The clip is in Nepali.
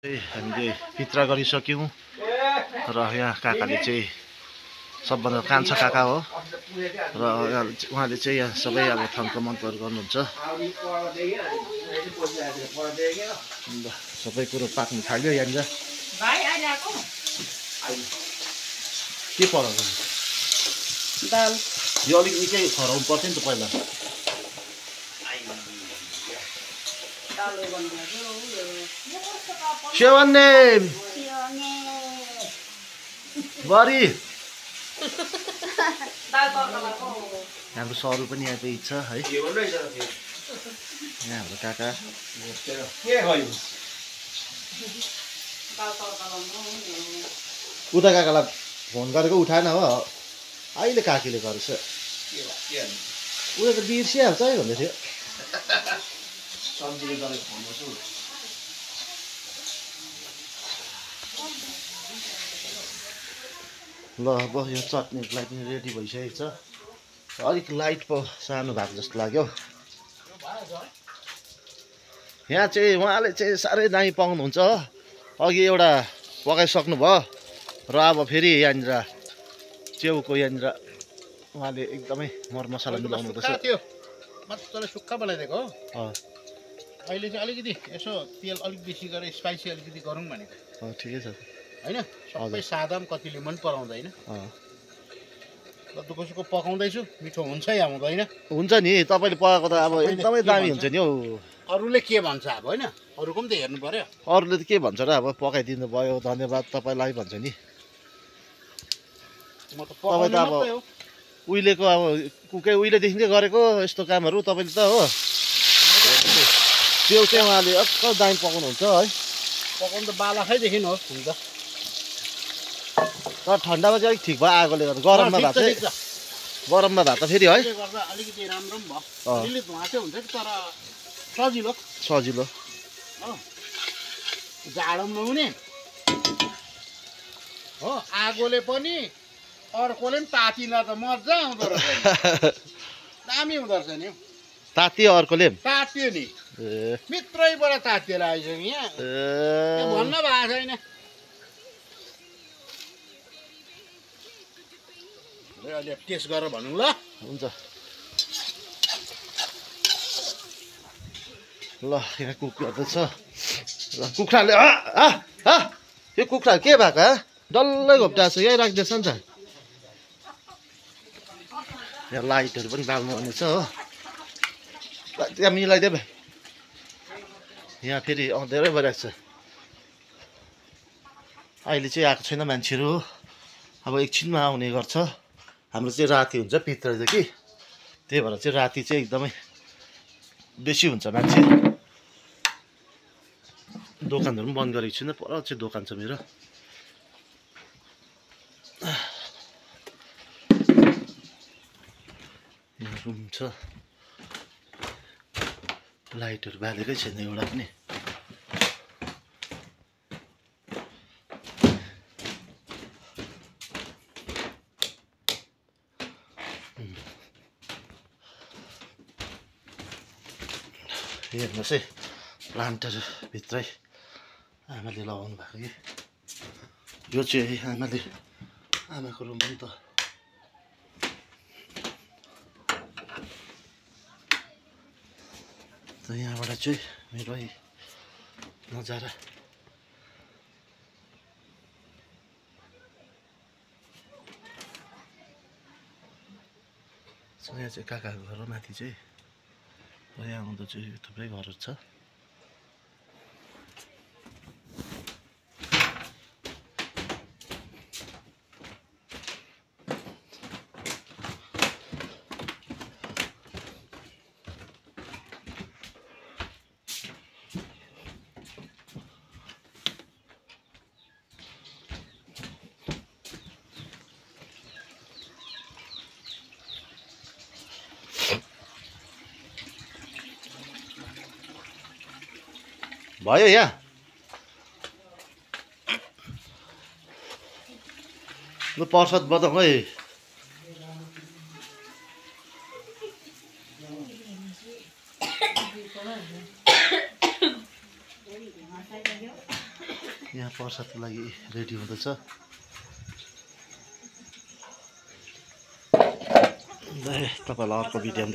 हामीले पित्रा गरिसक्यौँ र यहाँ काकाले चाहिँ सबभन्दा कान्छा काका हो र उहाँले चाहिँ यहाँ सबै अब थङ्क मन्तहरू गर्नुहुन्छ। सबै कुरो पाक्नु थाल्यो यहाँनिर। के पराउँछ दाल यो अलिक निकै खराउनु पर्थ्यो नि त पहिला। सेवन्ने बरी हाम्रो सरू पनि यहाँ चाहिँ छ है। यहाँ हाम्रो काका उता काकालाई फोन गरेको उठाएन हो। अहिले काकीले गरेछ उयो त बिर्सिहाल्छ है भन्दै थियो। ल अब यो चटनीको लागि पनि रेडी भइसकेको छ। अलिक लाइट पो सानो भएको जस्तो लाग्यो। यहाँ चाहिँ उहाँले चाहिँ साह्रै दामी पाउनुहुन्छ हो। अघि एउटा पकाइसक्नु भयो र अब फेरि यहाँनिर च्याउको यहाँनिर उहाँले एकदमै मरमसला मिलाउनु हुँदैछ। मजाले सुक्खा बनाइदिएको हो। अहिले चाहिँ अलिकति यसो तेल अलिक बेसी गरेर स्पाइसी अलिकति गरौँ भनेको। ठिकै छ होइन सबै सादा पनि कतिले मन पराउँदैन। दुःख सुख पकाउँदैछु मिठो हुन्छ या हुँदैन। हुन्छ नि तपाईँले पकाएको त अब एकदमै दामी हुन्छ नि हौ। अरूले के भन्छ अब होइन अरूको पनि त हेर्नु पर्यो। अरूले त के भन्छ र अब पकाइदिनु भयो धन्यवाद तपाईँलाई भन्छ नि। म त तपाईँ त अब उहिलेको अब उहिलेदेखिकै गरेको यस्तो कामहरू तपाईँले त हो। त्यो चाहिँ उहाँले अक्क दामी पकाउनुहुन्छ है। पकाउनु त बालाखैदेखि हो हुन्छ। तर ठन्डामा चाहिँ अलिक ठिक भयो आगोले गर्दा। गरममा भए चाहिँ गरममा भए त फेरि है अलिकति राम्रो पनि भयो। अलिअलि धुवा चाहिँ हुन्छ कि तर सजिलो सजिलो जाडो नहुने हो। आगोले पनि अर्कोले पनि तातिँदा त मजा आउँदो रहेछ। दामी हुँदो रहेछ नि तातियो अर्कोले तातियो नि मित्रैबाट तातिएर आइसक्यो यहाँ भन्न भएको छैन। अहिले टेस्ट गरेर भनौँ ल। हुन्छ ल यहाँ कुक गर्दैछ। ल कुखुराले यो कुखुरा के भएको डल्लै घोप्टाएको छ यहीँ राखिदिएछ नि त। यहाँ लाइटहरू पनि बाल्नु पर्ने छ हो। त्यहाँ मिलाइदियो भाइ। यहाँ फेरि अँधेरै भइरहेको छ। अहिले चाहिँ आएको छैन मान्छेहरू अब एकछिनमा आउने गर्छ। हाम्रो चाहिँ राति हुन्छ पित्र चाहिँ कि त्यही भएर चाहिँ राति चाहिँ एकदमै बेसी हुन्छ मान्छे। दोकानहरू पनि बन्द गरेको छुइनँ पर चाहिँ दोकान छ मेरो। यहाँ रुम छ लाइटहरू बालेकै छैन एउटा पनि। हेर्नुहोस् है प्लान्टहरू भित्रै आमाले लगाउनु भएको कि यो चाहिँ आमाको रुम पनि त। यहाँबाट चाहिँ मेरो नजारा यहाँ चाहिँ काकाको घर माथि चाहिँ यहाँ आउँदा चाहिँ थुप्रै घरहरू छ। भयो यहाँ ल प्रसाद बताउँ है। यहाँ प्रसादको लागि रेडी हुँदैछ। तपाईँलाई अर्को भिडियोमा